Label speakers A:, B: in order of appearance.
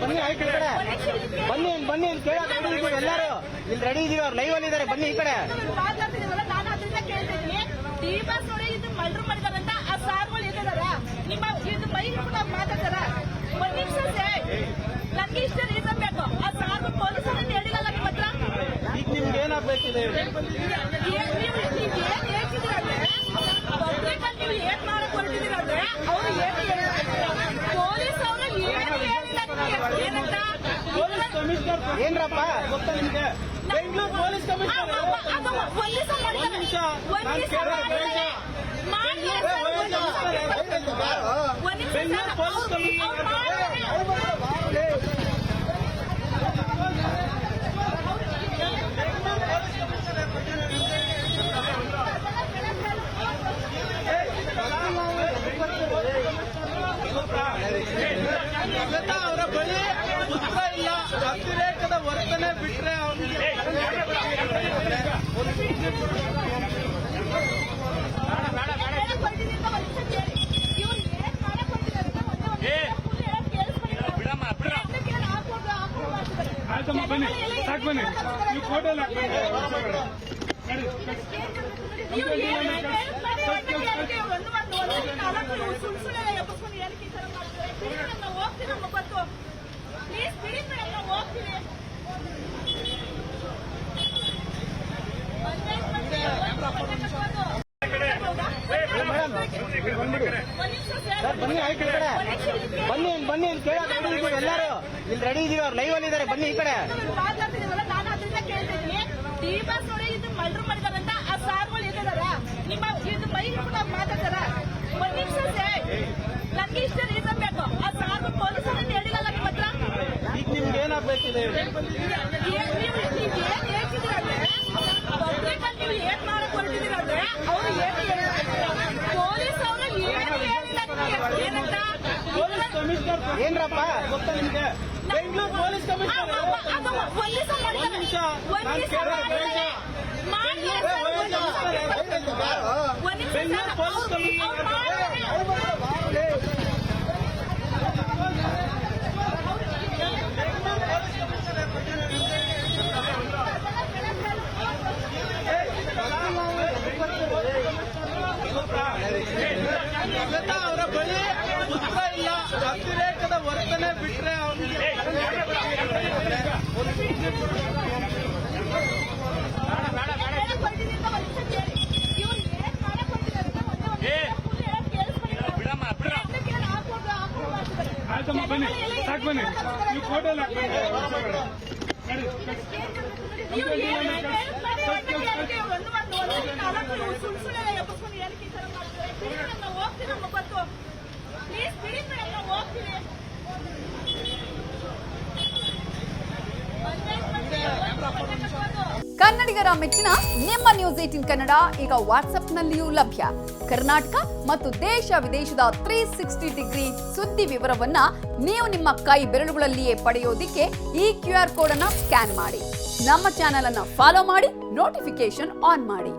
A: ಬನ್ನಿ ಆಯ್ತು ಈ ಕಡೆ ಬನ್ನಿ ಬನ್ನಿ ಕೇಳಕ್ ಎಲ್ಲರೂ ಇಲ್ಲಿ ರೆಡಿ ಇದೀವಿ. ಅವ್ರು ಲೈವ್ ಅಲ್ಲಿ ಇದಾರೆ. ಬನ್ನಿ ಈ ಕಡೆ.
B: ನಾನು ಅದರಿಂದ ಕೇಳ್ತಿದ್ದೀನಿ, ಟಿ ಬಸ್ ನೋಡಿ ಇದು ಮರ್ಡರ್ ಮಾಡಿದಾರಂತ ಆ ಸಾರ್ಗಳು ಎಲ್ಲಿದಾರ? ನಿಮ್ಮ ಇದು ಮೈಕ್ ನಾವು ಮಾತಾಡ್ತಾರ? ಒಂದ್ ನಿಮಿಷ ನನ್ಗೆ ಇಷ್ಟ ರೀಸನ್ ಬೇಕು. ಆ ಸಾರ್ಗಳು ಪೊಲೀಸರು ಹೇಳಿಲ್ಲ ನಿಮ್ಮ ಹತ್ರ.
A: ಈಗ ನಿಮ್ಗೆ ಏನಾಗ್ಬೇಕಿದೆ?
B: ಏನ್ ಹೇಳ್ತಿದ್ದೀರ ಅಂದ್ರೆ ಪಬ್ಲಿಕ್ ಅಲ್ಲಿ ನೀವು ಏನ್ ಮಾಡಕ್ ಹೊರಟಿದ್ದೀರ ಅಂದ್ರೆ ಅವ್ರು ಏನು ಪೊಲೀಸ್ ಅವರು ಏನಂತ
A: ಏನ್ರಪ್ಪ ಗೊತ್ತಾ ನಿಮ್ಗೆ? ಬೆಂಗಳೂರು ಪೊಲೀಸ್ ಕಮಿಷನರ್ ಅವರ ಬಳಿ ಪುಸ್ತಕ ಇಲ್ಲ, ಅತಿರೇಕದ ವರ್ತನೆ ಬಿಟ್ರೆ
C: ಆಯ್ತಮ್ಮ ಬನ್ನಿ, ಸಾಕು ಬನ್ನಿ. ನೀವು ಫೋಟೋ ಎಲ್ಲ
A: ಬನ್ನಿ ಆಯ್ತು ಈ ಕಡೆ ಬನ್ನಿ ಬನ್ನಿ ಕೇಳಕ್ ಎಲ್ಲರೂ ಇಲ್ಲಿ ರೆಡಿ ಇದೀವಿ. ಅವ್ರು ಲೈವ್ ಅಲ್ಲಿ ಇದಾರೆ. ಬನ್ನಿ ಈ ಕಡೆ.
B: ನಾನು ಅದರಿಂದ ಕೇಳ್ತಿದ್ದೀನಿ, ಟಿ ಬಸ್ ನೋಡಿ ಇದು ಮರ್ಡರ್ ಮಾಡಿದಾರಂತ ಆ ಸಾರ್ಗಳು ಎಲ್ಲಿದಾರ? ನಿಮ್ಮ ಇದು ಮೈಕ್ ನಾವು ಮಾತಾಡ್ತಾರ? ಒಂದ್ ನಿಮಿಷ ನನ್ಗೆ ಇಷ್ಟ ರೀಸನ್ ಬೇಕು. ಆ ಸಾರ್ಗಳು ಪೊಲೀಸರು ಹೇಳಿಲ್ಲ ನಿಮ್ಮ ಹತ್ರ.
A: ಈಗ ನಿಮ್ಗೆ ಏನಾಗ್ಬೇಕಿದೆ?
B: ಏನ್ ಹೇಳ್ತಿದ್ದೀರ ಅಂದ್ರೆ ಪಬ್ಲಿಕ್ ಅಲ್ಲಿ ನೀವು ಏನ್ ಮಾಡಕ್ ಹೊರಟಿದ್ದೀರ ಅಂದ್ರೆ ಅವ್ರು ಏನು ಪೊಲೀಸ್ ಅವರು ಏನಂತ
A: ಏನ್ರಪ್ಪ ಗೊತ್ತಾ ನಿಮ್ಗೆ? Bengaluru police commissioner Bengaluru police ಅವರ ಬಳಿ ಪುಸ್ತಕ ಇಲ್ಲ, ಅತಿರೇಕದ ವರ್ತನೆ ಬಿಟ್ರೆ
C: ಆಯ್ತಮ್ಮ ಬನ್ನಿ, ಸಾಕು ಬನ್ನಿ. ನೀವು ಫೋಟೋ ಎಲ್ಲ
D: ಕನ್ನಡಿಗರ ಮೆಚ್ಚಿನ ನಿಮ್ಮ ನ್ಯೂಸ್ 18 ಕನ್ನಡ ಈಗ ವಾಟ್ಸ್ಆಪ್ನಲ್ಲಿಯೂ ಲಭ್ಯ. ಕರ್ನಾಟಕ ಮತ್ತು ದೇಶ ವಿದೇಶದ 360 ಡಿಗ್ರಿ ಸುದ್ದಿ ವಿವರವನ್ನ ನೀವು ನಿಮ್ಮ ಕೈ ಬೆರಳುಗಳಲ್ಲಿಯೇ ಪಡೆಯೋದಿಕ್ಕೆ ಈ QR ಕೋಡ್ ಅನ್ನು ಸ್ಕ್ಯಾನ್ ಮಾಡಿ. ನಮ್ಮ ಚಾನೆಲ್ ಅನ್ನು ಫಾಲೋ ಮಾಡಿ, ನೋಟಿಫಿಕೇಶನ್ ಆನ್ ಮಾಡಿ.